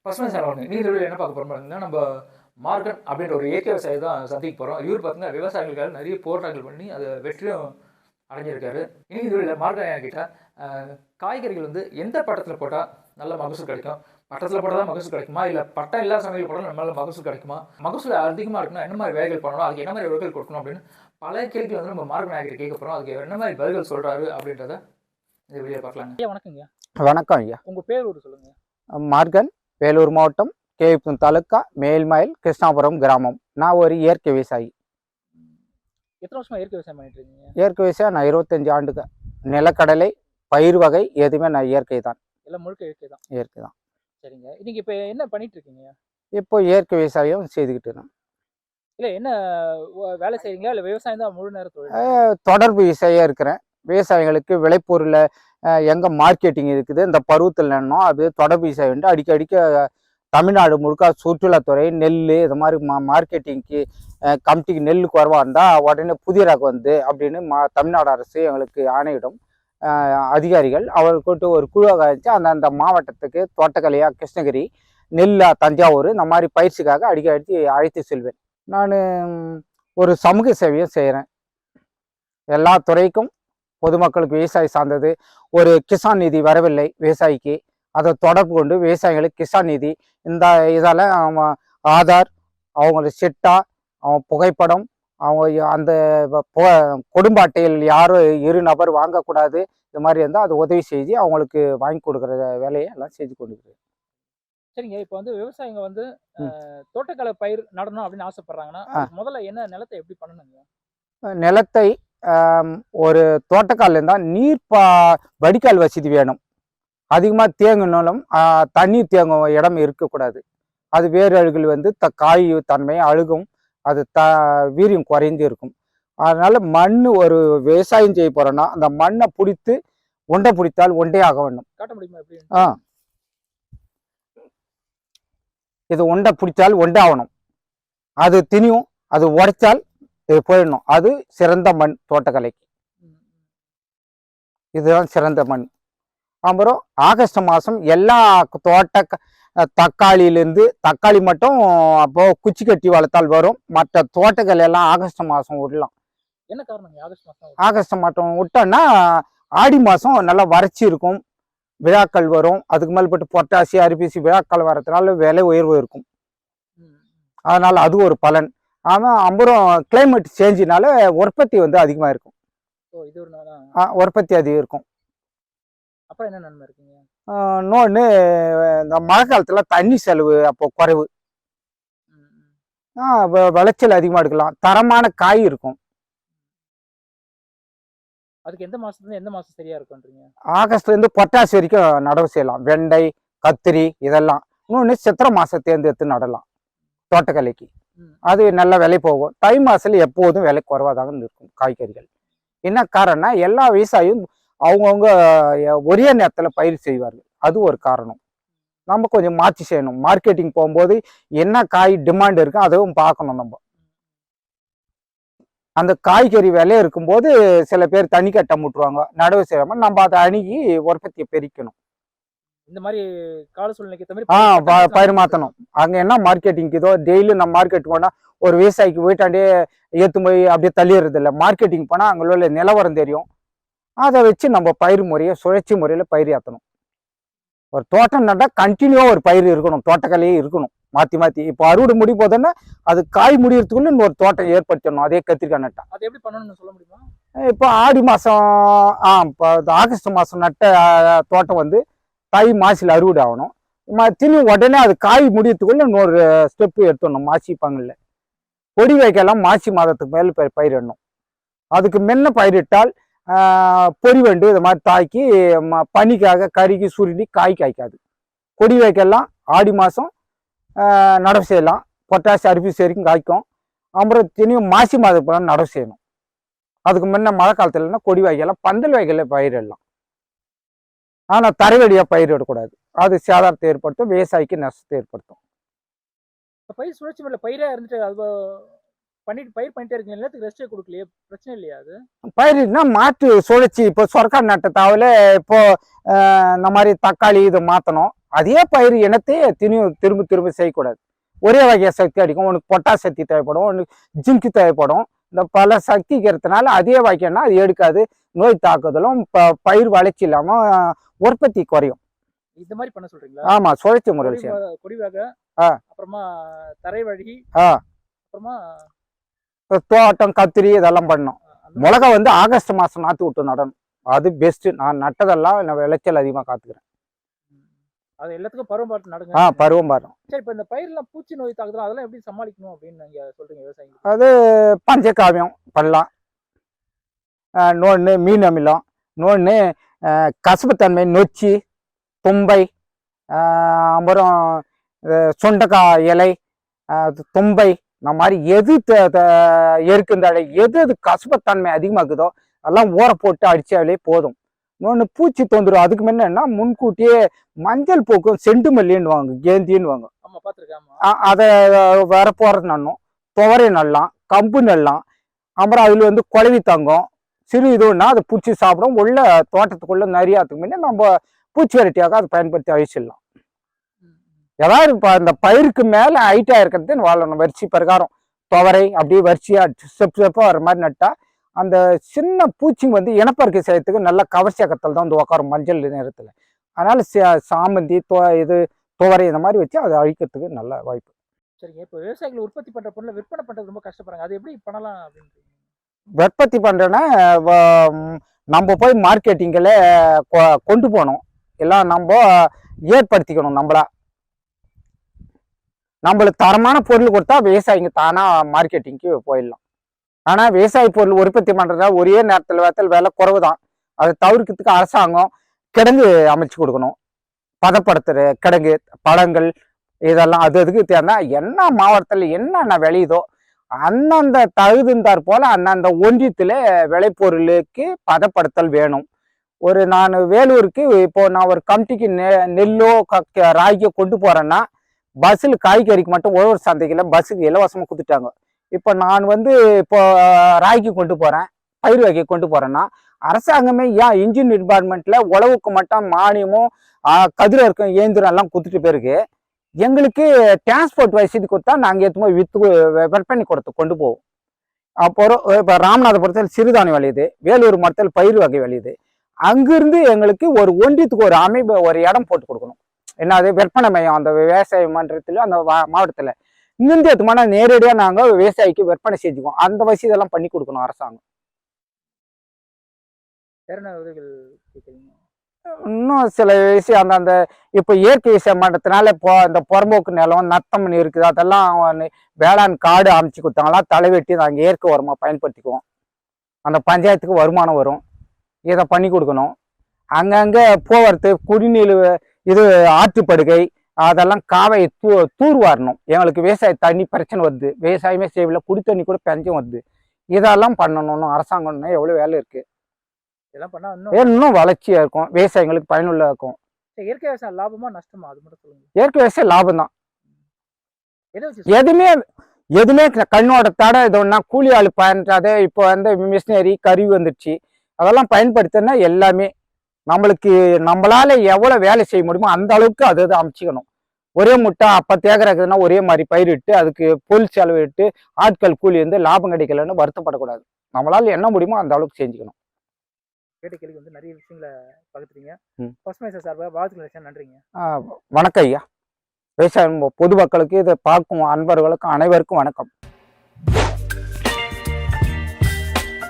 பசுமை சார்பாக நீதிபதியில் என்ன பார்க்க போகிறோம் பார்த்தீங்கன்னா, நம்ம மார்கன் அப்படின்ற ஒரு இயற்கை விவசாயி தான் சந்திக்க போகிறோம். இவர் பார்த்தீங்கன்னா விவசாயிகளுக்காக நிறைய போராட்டங்கள் பண்ணி அதை வெற்றியும் அடைஞ்சிருக்காரு. நீதிபதியில் மார்கன் கிட்ட காய்கறிகள் வந்து எந்த பட்டத்தில் போட்டால் நல்ல மகசூல் கிடைக்கும், பட்டத்தில் போட்டால் தான் மகசூல் கிடைக்குமா, இல்லை பட்டம் இல்லாத சமையல் போட்டால் நல்ல மகசூல் கிடைக்குமா, மகசூல் அதிகமாக இருக்குன்னா என்ன மாதிரி வேலைகள் பண்ணணும், அதுக்கு என்ன மாதிரி விலைகள் கொடுக்கணும் அப்படின்னு பல கேள்விகள் வந்து நம்ம மார்கன் நாயகிட்ட கேட்க போகிறோம். அதுக்கு என்ன மாதிரி பதில்கள் சொல்கிறாரு அப்படின்றத இந்த வீடியோ பார்க்கலாங்க. ஐயா வணக்கங்க. வணக்கம் ஐயா. உங்க பேர் ஒரு சொல்லுங்க. மார்கன், வேலூர் மாவட்டம், கேவிப்புத்தூர் தாலுக்கா, மேல்மயில், கிருஷ்ணாபுரம் கிராமம். நான் ஒரு இயற்கை விவசாயி. எத்தனை வருஷமா இயற்கை விவசாயம் பண்ணிட்டு இருக்கீங்க? இயற்கை விவசாயம் நான் 25 ஆண்டுக்கு. நிலக்கடலை, பயிர் வகை எதுவுமே நான் இயற்கை தான். எல்லாம் முழுக்க இயற்கை தான். இயற்கை தான். சரிங்க. நீங்க இப்போ என்ன பண்ணிட்டு இருக்கீங்க? இப்போ இயற்கை விவசாயம் செய்துக்கிட்டு இருக்கேன். இல்லை என்ன வேலை செய்றீங்களா, இல்லை விவசாயம் தான் முழு நேர தொழில்? தொடர்பு விவசாயியாக இருக்கிறேன். விவசாயிகளுக்கு விளைபொருளை எங்கே மார்க்கெட்டிங் இருக்குது, இந்த பருவத்தில் நின்னோம் அது தொடர்பு விவசாயம் அடிக்கடிக்க தமிழ்நாடு முழுக்க சுற்றுலாத்துறை நெல் இது மாதிரி மார்க்கெட்டிங்க்கு கமிட்டிக்கு நெல் குறைவாக இருந்தால் உடனே புதிய ரகம் வந்து அப்படின்னு தமிழ்நாடு அரசு எங்களுக்கு ஆணையிடும். அதிகாரிகள் அவர்களுக்கு ஒரு குழுவாக இருந்துச்சு. அந்தந்த மாவட்டத்துக்கு தோட்டக்கலையா கிருஷ்ணகிரி, நெல்லா தஞ்சாவூர் இந்த மாதிரி பயிற்சிக்காக அடிக்கடி அழைத்து செல்வேன். நான் ஒரு சமூக சேவையும் செய்கிறேன். எல்லா துறைக்கும் பொதுமக்களுக்கு விவசாயி சார்ந்தது ஒரு கிசான் நிதி வரவில்லை விவசாயிக்கு, அதை தொடர்பு கொண்டு விவசாயிகளுக்கு கிசான் நிதி இந்த இதால் ஆதார், அவங்களோட சிட்டா, அவங்க புகைப்படம், அவங்க அந்த குடும்ப அட்டையில் யாரும் 2 நபர் வாங்கக்கூடாது, இது மாதிரி இருந்தால் அது உதவி செய்து அவங்களுக்கு வாங்கி கொடுக்குற வேலையை எல்லாம் செஞ்சு கொடுக்குறது. சரிங்க. இப்போ வந்து விவசாயிங்க வந்து தோட்டக்கலை பயிர் நடணும் அப்படின்னு ஆசைப்படுறாங்கன்னா முதல்ல என்ன நிலத்தை எப்படி பண்ணணுங்க? நிலத்தை ஒரு தோட்டக்கால் இருந்தால் நீர் வடிகால் வசதி வேணும். அதிகமாக தேங்கினாலும் தண்ணீர் தேங்கும் இடம் இருக்கக்கூடாது. அது வேறு அழுகல் வந்து காய் தன்மை அழுகும், அது வீரியம் குறைந்து இருக்கும். அதனால மண் ஒரு விவசாயம் செய்ய போறோம்னா அந்த மண்ணை பிடித்து ஒண்டை பிடித்தால் ஒண்டே ஆக வேண்டும். காட்ட முடியுமா எப்படி? இது ஒண்டை பிடித்தால் ஒண்டே ஆகணும். அது திணியும், அது உடைச்சால் இது போயிடணும். அது சிறந்த மண் தோட்டக்கலைக்கு. இதுதான் சிறந்த மண். அப்புறம் ஆகஸ்ட் மாதம் எல்லா தக்காளியிலேருந்து தக்காளி மட்டும் அப்போ குச்சி கட்டி வளர்த்தால் வரும். மற்ற தோட்டக்கலை எல்லாம் ஆகஸ்ட் மாதம் விடலாம். என்ன காரணம் ஆகஸ்ட் மாதம்? ஆகஸ்ட் மாதம் விட்டோன்னா ஆடி மாதம் நல்லா வறட்சி இருக்கும், விழாக்கள் வரும். அதுக்கு மேல்பட்டு பொட்டாசி அரிபிசி விழாக்கள் வரதுனால விலை உயர்வு இருக்கும். அதனால அது ஒரு பலன். ஆனால் அப்புறம் கிளைமேட் சேஞ்சினால உற்பத்தி வந்து அதிகமாக இருக்கும். உற்பத்தி அதிகம் இருக்கும். அப்புறம் என்ன நன்மை இருக்குங்க? இன்னொன்று, இந்த மழை காலத்தில் தண்ணி செலவு அப்போ குறைவு, விளைச்சல் அதிகமாக எடுக்கலாம், தரமான காய் இருக்கும். அதுக்கு எந்த மாசத்துல எந்த மாசம் சரியா இருக்கும்ன்றீங்க? ஆகஸ்ட்லேருந்து பொட்டாசி வரைக்கும் நடவு செய்யலாம். வெண்டை, கத்திரி இதெல்லாம். இன்னொன்று சித்திரை மாதம் தேர்ந்தெடுத்து நடலாம் தோட்டக்கலைக்கு. அது நல்ல விலை போகும். தை மாதத்துல எப்போதும் விலை குறைவாக இருக்கும் காய்கறிகள். என்ன காரணம்னா எல்லா விவசாயியும் அவங்கவுங்க ஒரே நேரத்தில் பயிர் செய்வார்கள். அது ஒரு காரணம். நம்ம கொஞ்சம் மாற்றி செய்யணும். மார்க்கெட்டிங் போகும்போது என்ன காய் டிமாண்ட் இருக்கு அதுவும் பார்க்கணும். நம்ம அந்த காய்கறி விலை இருக்கும்போது சில பேர் தனி கட்டம் விட்டுருவாங்க, நடவு செய்யாம நம்ம அதை அணுகி உற்பத்தியை பெருக்கணும். இந்த மாதிரி கால சூழ்நிலைக்கு பயிர் மாற்றணும். அங்கே என்ன மார்க்கெட்டிங் இதோ டெய்லி நம்ம மார்க்கெட் போனால் ஒரு விவசாயிக்கு வீட்டாண்டே ஏற்று போய் அப்படியே தள்ளிடுறது இல்லை. மார்க்கெட்டிங் போனால் அங்கே உள்ள நிலவரம் தெரியும். அதை வச்சு நம்ம பயிர் முறையை சுழற்சி முறையில் பயிர் ஏற்றணும். ஒரு தோட்டம் நட்டால் கண்டினியூவாக ஒரு பயிர் இருக்கணும், தோட்டக்கலையே இருக்கணும் மாற்றி மாற்றி. இப்போ அறுவடை முடி போதுன்னா அது காய் முடியறதுக்குள்ள இன்னொரு தோட்டம் ஏற்படுத்தணும். அதே கத்திரிக்காய் நட்டா அது எப்படி பண்ணணும்னு சொல்ல முடியுமா? இப்போ ஆடி மாதம் இப்போ ஆகஸ்ட் மாதம் நட்ட தோட்டம் வந்து தை மாசியில் அறுவடை ஆகணும். திரும்பி உடனே அது காய் முடியறதுக்குள்ள இன்னொரு ஸ்டெப்பு எடுத்துடணும். மாசிப்பாங்கல்ல கொடி வைக்கலாம். மாசி மாதத்துக்கு மேலே பயிரிடணும். அதுக்கு முன்ன பயிரிட்டால் பொறிவண்டு இது மாதிரி தாக்கி பனிக்காக கருகி சுருண்டி காய் காய்க்காது. கொடி வைக்கலாம். ஆடி மாதம் நடவு செய்யலாம். பொட்டாசி அரிசி வரைக்கும் காய்க்கும். அப்புறம் தினியும் மாசி மாதத்துக்கு நடவு செய்யணும். அதுக்கு முன்ன மழை காலத்துல இல்லைன்னா கொடி வைக்கலாம், பந்தல் வைக்கல பயிரிடலாம். ஆனால் தரைவழியாக பயிரிடக்கூடாது. அது சேதாரத்தை ஏற்படுத்தும், விவசாயிக்கு நஷ்டத்தை ஏற்படுத்தும். பயிர் சுழற்சி முறையில் பயிரே இருந்துட்டு அது பயிர் பண்ணிட்டே இருக்கீங்க, நிலத்துக்கு ரெஸ்டே கொடுக்கலையே, பிரச்சனை இல்லையா அது? பயிர்னா மாற்று சுழற்சி, இப்போ சொரக்கா நட்ட தாவல இப்போ இந்த மாதிரி தக்காளி இது மாற்றணும். அதே பயிர் இனத்தையே திரும்ப திரும்ப செய்யக்கூடாது. ஒரே வகையை சக்தி அடிக்கும். உனக்கு பொட்டாஸ் சக்தி தேவைப்படும், உனக்கு ஜிங்க் தேவைப்படும். இந்த பல சக்திக்கிறதுனால அதே வகைன்னா அது எடுக்காது. நோய் தாக்குதலும் பயிர் வளர்ச்சி இல்லாமல் உற்பத்தி குறையும். இந்த மாதிரி பண்ண சொல்றீங்களா? ஆமா, சுழற்சி முறை விஷயம். கொடி வகை, அப்புறமா தரை வழி, அப்புறமா தோட்டம் கத்திரி இதெல்லாம் பண்ணணும். மிளகா வந்து ஆகஸ்ட் மாசம் நாத்து விட்டு நடணும். அது பெஸ்ட். நான் நட்டதெல்லாம் விளைச்சல் அதிகமாக காத்துக்கிறேன். அது எல்லாத்துக்கும் பருவம் பார்த்து நடுங்க. பருவம் பாருங்க. சரி, இப்போ இந்த பயிரெல்லாம் பூச்சி நோய் தாக்குதல் அதெல்லாம் எப்படி சமாளிக்கணும் அப்படின்னு நீங்க சொல்றீங்க விவசாயிகள்? அது பஞ்சகாவியம் பண்ணலாம். இன்னொன்று மீன் அமிலம், இன்னொன்று கசப்புத்தன்மை, நொச்சி, தும்பை, அப்புறம் சுண்டக்காய் இலை, தும்பை, இந்த மாதிரி எது எருக்குந்தழை, எது கசப்புத்தன்மை அதிகமாக்குதோ அதெல்லாம் ஊற போட்டு அடிச்சாலே போதும். இன்னொன்று பூச்சி தொந்தரவு அதுக்கு முன்னா முன்கூட்டியே மஞ்சள் பூக்கும் செண்டு மல்லின்னு வாங்க, கேந்தின்னு வாங்க. அதை வர போறது நன்னும். துவரை நல்லாம், கம்பு நல்லாம். அப்புறம் அதுல வந்து குழவி தங்கம் சிறு இதுன்னா அதை பூச்சி சாப்பிடும். உள்ள தோட்டத்துக்குள்ள நிறையாத்துக்கு முன்னே நம்ம பூச்சி வெரைட்டியாக அதை பயன்படுத்தி அழிச்சிடலாம். ஏதாவது இப்போ இந்த பயிருக்கு மேலே ஹைட்டா இருக்கிறது வாழணும். வரிசை பிரகாரம் துவரை அப்படியே வரிசையா ஸ்டெப் ஸ்டெப்பாக வர மாதிரி நட்டா அந்த சின்ன பூச்சிங்க வந்து இனப்பெருக்கை செய்யறதுக்கு நல்ல கவர்ச்சியாக்கத்தில் தான் வந்து உட்காரும் மஞ்சள் நேரத்தில். அதனால சாமந்தி இது துவரை இந்த மாதிரி வச்சு அதை அழிக்கிறதுக்கு நல்ல வாய்ப்பு. சரிங்க, இப்போ விவசாயிகள் உற்பத்தி பண்ற பொருளை விற்பனை பண்றது ரொம்ப கஷ்டப்படுறாங்க. அது எப்படி பண்ணலாம் அப்படின்னு? உற்பத்தி பண்றேன்னா நம்ம போய் மார்க்கெட்டிங்கில் கொண்டு போகணும். எல்லாம் நம்ம ஏற்படுத்திக்கணும். நம்மளுக்கு தரமான பொருள் கொடுத்தா விவசாயிங்க தானா மார்க்கெட்டிங்க்கு போயிடலாம். ஆனா விவசாய பொருள் உற்பத்தி பண்றதா ஒரே நேரத்தில் விலை குறைவு தான். அதை தவிர்க்கிறதுக்கு அரசாங்கம் கிடங்கு அமைச்சு கொடுக்கணும். பதப்படுத்துற கிடங்கு, பழங்கள் இதெல்லாம் அதுக்கு தேவைன்னா என்ன மாவட்டத்தில் என்னென்ன விளையுதோ அந்தந்த தகுந்தாற் போல அந்தந்த ஒன்றியத்துல விளைபொருளுக்கு பதப்படுத்தல் வேணும். நான் வேலூருக்கு இப்போ நான் ஒரு கமிட்டிக்கு நெல்லோ ராகியோ கொண்டு போறேன்னா பஸ்ஸில் காய்கறிக்கு மட்டும் ஒவ்வொரு சந்தைகளை பஸ்ஸுக்கு இலவசமாக கொடுத்துட்டாங்க. இப்போ நான் வந்து இப்போ ராகி கொண்டு போறேன், பயிர் வகை கொண்டு போறேன்னா அரசாங்கமே ஏன் இன்ஜின் டிபார்ட்மெண்ட்ல உழவுக்கு மட்டும் மானியமும் கதிர இருக்கும் இயந்திரம் எல்லாம் கொடுத்துட்டு போயிருக்கு. எங்களுக்கு டிரான்ஸ்போர்ட் வசதி கொடுத்தா நாங்கள் ஏற்றுமோ விற்பனை கொண்டு போவோம். அப்புறம் இப்போ ராமநாதபுரத்தில் சிறுதானியம் விளையுது, வேலூர் மரத்தில் பயிர் வகை விளையுது. அங்கிருந்து எங்களுக்கு ஒரு ஒன்றியத்துக்கு ஒரு அமைப்பு, ஒரு இடம் போட்டு கொடுக்கணும். என்னது விற்பனை மையம் அந்த விவசாய மன்றத்தில் அந்த மாவட்டத்தில் இங்கிருந்து எத்துமானா நேரடியாக நாங்கள் விவசாயிக்கு விற்பனை செஞ்சுக்குவோம். அந்த வசதி எல்லாம் பண்ணி கொடுக்கணும் அரசாங்கம். இன்னும் சில விஷயம் அந்த இப்போ இயற்கை விவசாய மன்றத்தினால இப்போ இந்த புறம்போக்கு நிலம் நத்தம் இருக்குது, அதெல்லாம் வேளாண் காடு அமைச்சு கொடுத்தாங்களா தலைவெட்டி நாங்கள் இயற்கை உரமாக பயன்படுத்திக்குவோம். அந்த பஞ்சாயத்துக்கு வருமானம் வரும். இதை பண்ணி கொடுக்கணும். அங்கங்கே போவரத்து குடிநீர் இது ஆற்றுப்படுகை அதெல்லாம் காவையை தூர் வரணும். எங்களுக்கு விவசாய தண்ணி பிரச்சனை வருது, விவசாயமே செய்யல, குடி தண்ணி கூட பஞ்சம் வருது. இதெல்லாம் பண்ணணும்னு அரசாங்கம்னா எவ்வளோ வேலை இருக்கு. இதெல்லாம் பண்ணா இன்னும் வளர்ச்சியா இருக்கும், விவசாயிகளுக்கு பயனுள்ள இருக்கும். இயற்கை விவசாயம் லாபமா நஷ்டமா அது மட்டும் சொல்லுங்க. இயற்கை விவசாயம் லாபம் தான். எதுவுமே கண்ணோட தடை இதுன்னா கூலி ஆள் பயன்றாதே. இப்போ வந்து மிஷினரி கருவி வந்துடுச்சு, அதெல்லாம் பயன்படுத்தினா எல்லாமே நம்மளால எவ்வளவு வேலை செய்ய முடியுமோ அந்த அளவுக்கு அது அமைச்சிக்கணும். ஒரே முட்டை 10 ஏக்கர் இருக்குதுன்னா ஒரே மாதிரி பயிரிட்டு அதுக்கு பொருள் செலவு இட்டு ஆட்கள் கூலி வந்து லாபம் கிடைக்கலன்னு வருத்தப்படக்கூடாது. நம்மளால என்ன முடியுமோ அந்த அளவுக்கு செஞ்சுக்கணும். கேட்ட கேள்வி வந்து நிறைய விஷயங்களை பகிர்ந்தீங்க. பசுமை சார்பாக வாழ்த்துக்கள். நன்றிங்க. வணக்கம் ஐயா. விவசாயம் பொதுமக்களுக்கு இதை பார்க்கும் அன்பர்களுக்கும் அனைவருக்கும் வணக்கம்.